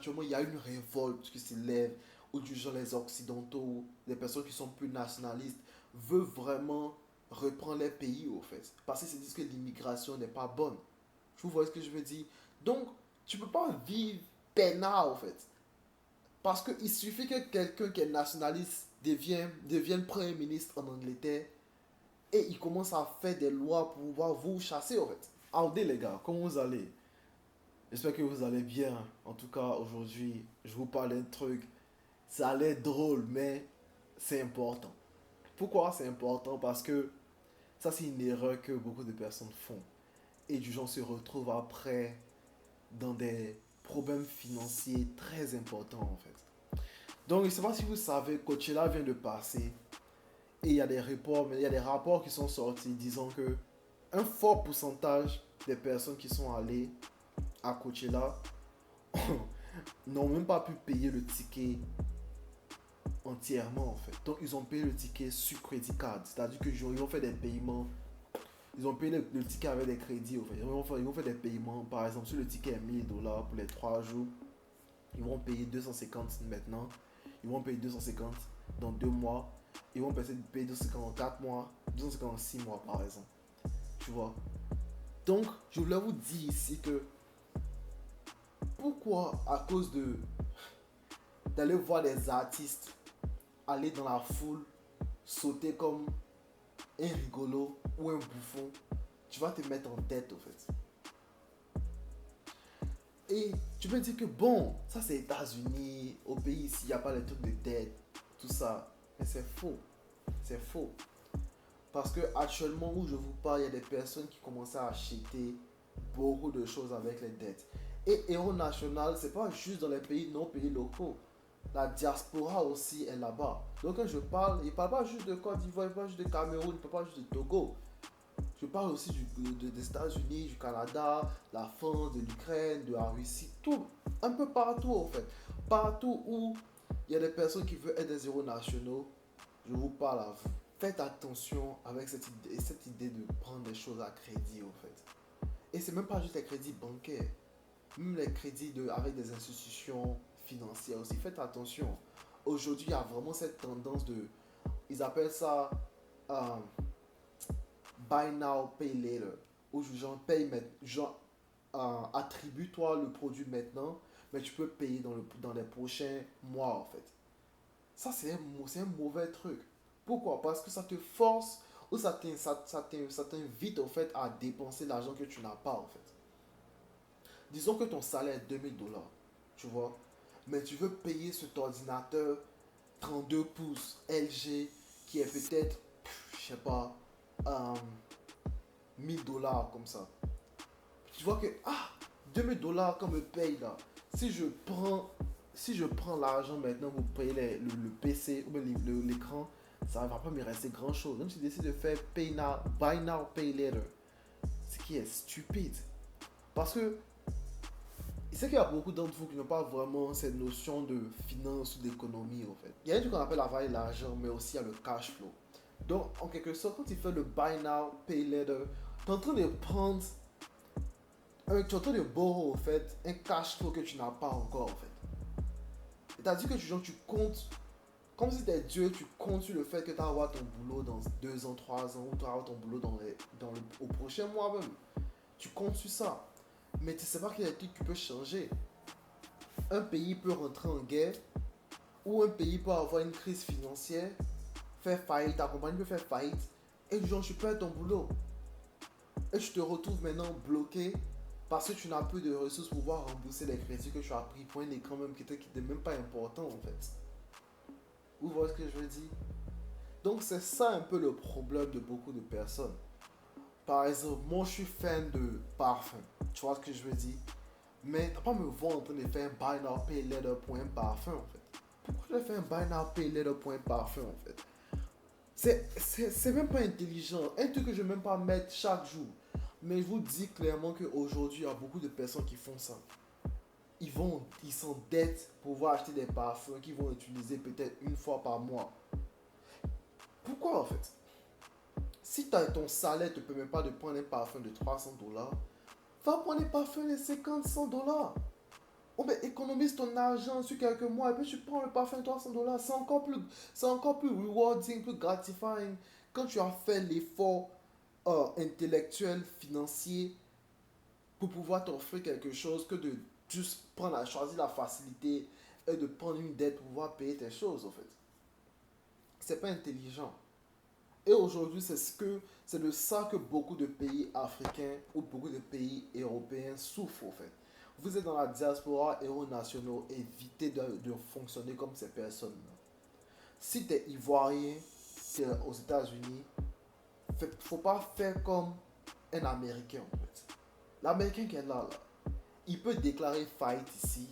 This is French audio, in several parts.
actuellement, il y a une révolte qui s'élève, où du genre les Occidentaux, les personnes qui sont plus nationalistes, veulent vraiment reprendre les pays, au fait. Parce qu'ils se disent que l'immigration n'est pas bonne. Vous voyez ce que je veux dire? Donc, tu peux pas vivre peinard, au fait. Parce qu'il suffit que quelqu'un qui est nationaliste devienne Premier ministre en Angleterre et il commence à faire des lois pour pouvoir vous chasser, en fait. Aldez, les gars, comment vous allez? J'espère que vous allez bien. En tout cas, aujourd'hui, je vous parle d'un truc. Ça a l'air drôle, mais c'est important. Pourquoi c'est important? Parce que ça, c'est une erreur que beaucoup de personnes font. Et du genre se retrouvent après dans des problèmes financiers très importants, en fait. Donc, je ne sais pas si vous savez, Coachella vient de passer. Et il y a des reports, mais il y a des rapports qui sont sortis disant que un fort pourcentage des personnes qui sont allées à Coachella n'ont même pas pu payer le ticket entièrement en fait. Donc ils ont payé le ticket sur credit card, c'est-à-dire que ils ont fait des paiements, ils ont payé le ticket avec des crédits en fait. Ils vont faire des paiements, par exemple si le ticket est 1000 $ pour les 3 jours, ils vont payer 250 maintenant, ils vont payer 250 dans 2 mois, ils vont payer 250 en 4 mois, 250 en 6 mois par exemple. Tu vois. Donc je voulais vous dire ici que pourquoi à cause de d'aller voir des artistes aller dans la foule, sauter comme un rigolo ou un bouffon, tu vas te mettre en tête, au fait. Et tu peux dire que bon, ça c'est États-Unis, au pays ici, il n'y a pas les trucs de dette, tout ça. Mais c'est faux. C'est faux. Parce que actuellement où je vous parle, il y a des personnes qui commencent à acheter beaucoup de choses avec les dettes. Et Héros National, c'est pas juste dans les pays non pays locaux. La diaspora aussi est là-bas. Donc quand je parle, il ne parle pas juste de Côte d'Ivoire, il ne parle pas juste de Cameroun, il ne parle pas juste de Togo. Je parle aussi des États-Unis, du Canada, la France, de l'Ukraine, de la Russie, tout, un peu partout en fait. Partout où il y a des personnes qui veulent être des héros nationaux, je vous parle à vous. Faites attention avec cette idée de prendre des choses à crédit en fait. Et c'est même pas juste les crédits bancaires, même les crédits avec des institutions financières aussi. Faites attention. Aujourd'hui, il y a vraiment cette tendance de, ils appellent ça euh, buy now, pay later. Où genre, genre attribue-toi le produit maintenant, mais tu peux payer dans les prochains mois en fait. Ça, c'est un mauvais truc. Pourquoi? Parce que ça te force ou ça t'invite en fait à dépenser l'argent que tu n'as pas en fait. Disons que ton salaire est 2000 $, tu vois, mais tu veux payer cet ordinateur 32 pouces LG qui est peut-être, je sais pas, euh, 1000 $ comme ça. Tu vois que, 2000 $ qu'on me paye là, si je prends, si je prends l'argent maintenant pour payer le PC ou l'écran, ça ne va pas me rester grand chose. Même si je décide de faire buy now, pay later, ce qui est stupide. Parce que je sais qu'il y a beaucoup d'entre vous qui n'ont pas vraiment cette notion de finance ou d'économie en fait. Il y a un truc qu'on appelle la valeur de l'argent, mais aussi il y a le cash flow. Donc, en quelque sorte, quand tu fais le buy now, pay later, tu es en train de prendre tu es en train de borrow, en fait, un cash flow que tu n'as pas encore, en fait. C'est-à-dire que tu comptes, comme si tu es Dieu, tu comptes sur le fait que tu vas avoir ton boulot dans 2 ans, 3 ans, ou tu vas avoir ton boulot au prochain mois même. Tu comptes sur ça. Mais tu ne sais pas qu'il y a des trucs qui peuvent changer. Un pays peut rentrer en guerre, ou un pays peut avoir une crise financière, faire faillite, ta compagnie peut faire faillite, et du genre tu perds ton boulot. Et tu te retrouves maintenant bloqué parce que tu n'as plus de ressources pour pouvoir rembourser les crédits que tu as pris pour un écran même qui n'était même pas important en fait. Vous voyez ce que je veux dire? Donc c'est ça un peu le problème de beaucoup de personnes. Par exemple, moi je suis fan de parfum. Tu vois ce que je veux dire? Mais t'as pas me voir en train de faire un buy now pay later pour un parfum en fait. Pourquoi je vais faire un buy now pay later pour un parfum en fait? C'est même pas intelligent. Un truc que je vais même pas mettre chaque jour. Mais je vous dis clairement qu'aujourd'hui, il y a beaucoup de personnes qui font ça. Ils s'endettent pour pouvoir acheter des parfums qu'ils vont utiliser peut-être une fois par mois. Pourquoi en fait? Si ton salaire ne te permet pas de prendre un parfum de 300 $, va prendre un parfum de 50, 100 $. Oh, mais économise ton argent sur quelques mois et puis tu prends le parfum $300. C'est encore plus rewarding, plus gratifying quand tu as fait l'effort intellectuel, financier pour pouvoir t'offrir quelque chose que de juste choisir la facilité et de prendre une dette pour pouvoir payer tes choses, en fait. C'est pas intelligent. Et aujourd'hui, c'est de ça que beaucoup de pays africains ou beaucoup de pays européens souffrent, en fait. Vous êtes dans la diaspora euro-nationaux, évitez de fonctionner comme ces personnes. Si tu es ivoirien, tu es aux États-Unis, faut pas faire comme un Américain, en fait. L'Américain qui est là, il peut déclarer faillite ici,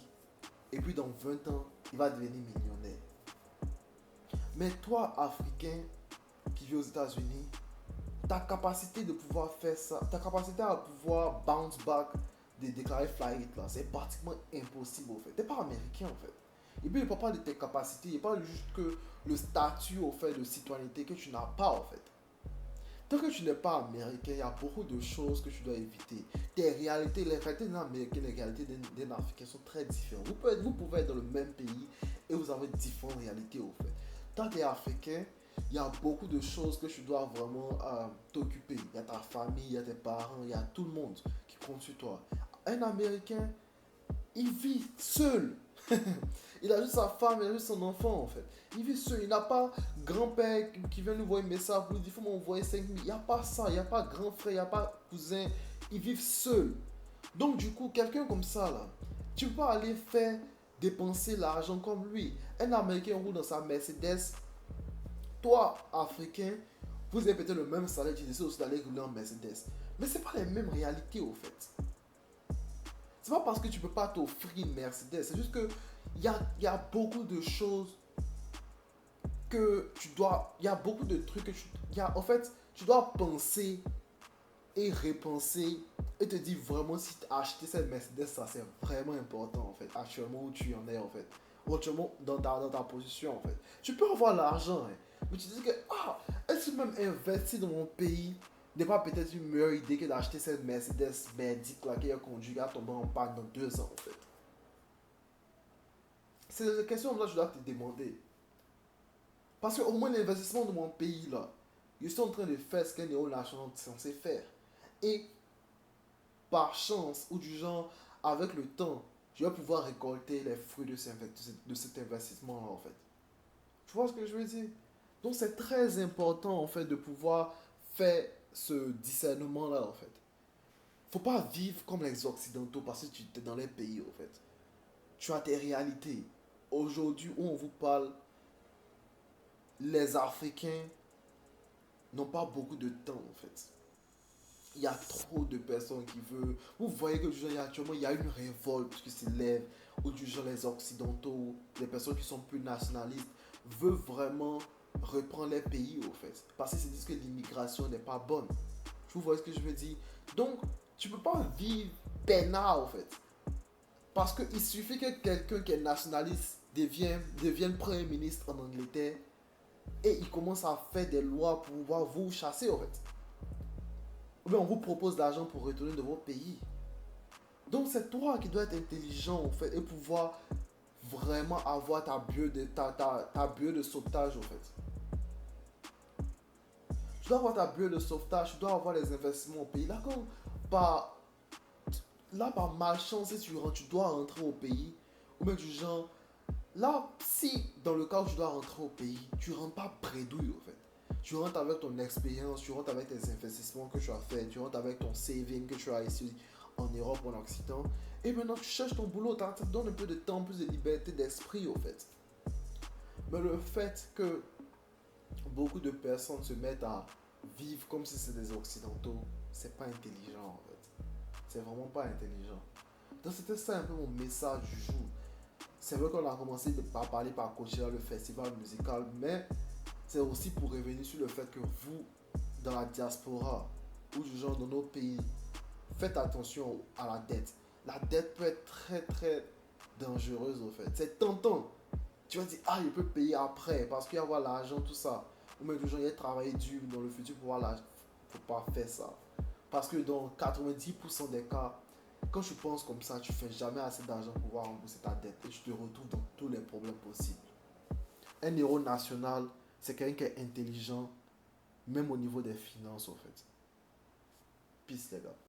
et puis dans 20 ans, il va devenir millionnaire. Mais toi, Africain, qui vis aux États-Unis, ta capacité de pouvoir faire ça, ta capacité à pouvoir bounce back, de déclarer faillite, là, c'est pratiquement impossible, en fait. Tu n'es pas américain, en fait. Et puis, il ne parle pas de tes capacités, il parle juste que le statut, au fait, de citoyenneté que tu n'as pas, en fait. Tant que tu n'es pas américain, il y a beaucoup de choses que tu dois éviter. Tes réalités, les réalités d'un américain, les réalités d'un africain sont très différentes. Vous pouvez être dans le même pays et vous avez différentes réalités, au fait. Tant que tu es africain, il y a beaucoup de choses que tu dois vraiment t'occuper. Il y a ta famille, il y a tes parents, il y a tout le monde qui compte sur toi. Un Américain, il vit seul. Il a juste sa femme, il a juste son enfant en fait. Il vit seul, il n'a pas grand-père qui vient nous voir un message pour lui dire il faut m'envoyer 5 000. Il n'y a pas ça, il n'y a pas grand frère, il n'y a pas cousin. Ils vivent seuls. Donc du coup, quelqu'un comme ça là, tu peux pas aller faire dépenser l'argent comme lui. Un Américain roule dans sa Mercedes. Toi, Africain, vous avez peut-être le même salaire, tu décides aussi d'aller rouler en Mercedes. Mais ce n'est pas les mêmes réalités au fait. C'est pas parce que tu peux pas t'offrir une Mercedes, c'est juste que il y a beaucoup de choses que tu dois, il y a beaucoup de trucs que en fait, tu dois penser et repenser et te dire vraiment si acheter cette Mercedes, ça c'est vraiment important en fait, actuellement où tu en es en fait, ou actuellement dans ta position en fait. Tu peux avoir l'argent, hein, mais tu te dis que, est-ce que même investir dans mon pays n'est pas peut-être une meilleure idée que d'acheter cette Mercedes merdique là qui a conduit à tomber en panne dans 2 ans en fait. C'est des questions que je dois te demander. Parce que au moins l'investissement de mon pays là, je suis en train de faire ce qu'un néo-national est censé faire. Et par chance, ou du genre, avec le temps, je vais pouvoir récolter les fruits de cet investissement là en fait. Tu vois ce que je veux dire? Donc c'est très important en fait de pouvoir faire ce discernement là en fait. Faut pas vivre comme les occidentaux parce que tu es dans les pays en fait. Tu as tes réalités. Aujourd'hui où on vous parle, les Africains n'ont pas beaucoup de temps en fait. Il y a trop de personnes qui veulent. Vous voyez que actuellement il y a une révolte qui s'élève où du genre les occidentaux, les personnes qui sont plus nationalistes veulent vraiment reprendre les pays au fait. Parce qu'ils se disent que l'immigration n'est pas bonne. Vous voyez ce que je veux dire? Donc tu peux pas vivre peinard en fait. Parce qu'il suffit que quelqu'un qui est nationaliste devienne premier ministre en Angleterre et il commence à faire des lois pour pouvoir vous chasser en fait. Ou bien on vous propose de l'argent pour retourner dans votre pays. Donc c'est toi qui dois être intelligent en fait et pouvoir vraiment avoir ta bulle de sauvetage en fait. Tu dois avoir ta bulle de sauvetage, tu dois avoir les investissements au pays. Par, par malchance, si tu dois rentrer au pays, ou bien du genre, là, si dans le cas où tu dois rentrer au pays, tu ne rentres pas bredouille en fait. Tu rentres avec ton expérience, tu rentres avec tes investissements que tu as fait, tu rentres avec ton saving que tu as ici en Europe ou en Occident. Et maintenant tu cherches ton boulot, ça te donne un peu de temps, plus de liberté d'esprit au fait. Mais le fait que beaucoup de personnes se mettent à vivre comme si c'était des occidentaux, c'est pas intelligent en fait. C'est vraiment pas intelligent. Donc c'était ça un peu mon message du jour. C'est vrai qu'on a commencé par parler par Coachella, le festival musical, mais c'est aussi pour revenir sur le fait que vous, dans la diaspora, ou du genre dans notre pays, faites attention à la dette. La dette peut être très très dangereuse en fait. C'est tentant. Tu vas dire, je peux payer après parce qu'il y a avoir l'argent, tout ça. Ou même du genre, il y a travaillé dur dans le futur pour avoir l'argent. Faut pas faire ça. Parce que dans 90% des cas, Quand tu penses comme ça, tu fais jamais assez d'argent pour pouvoir rembourser ta dette et tu te retrouves dans tous les problèmes possibles. Un héros national, c'est quelqu'un qui est intelligent, même au niveau des finances, en fait. Peace, les gars.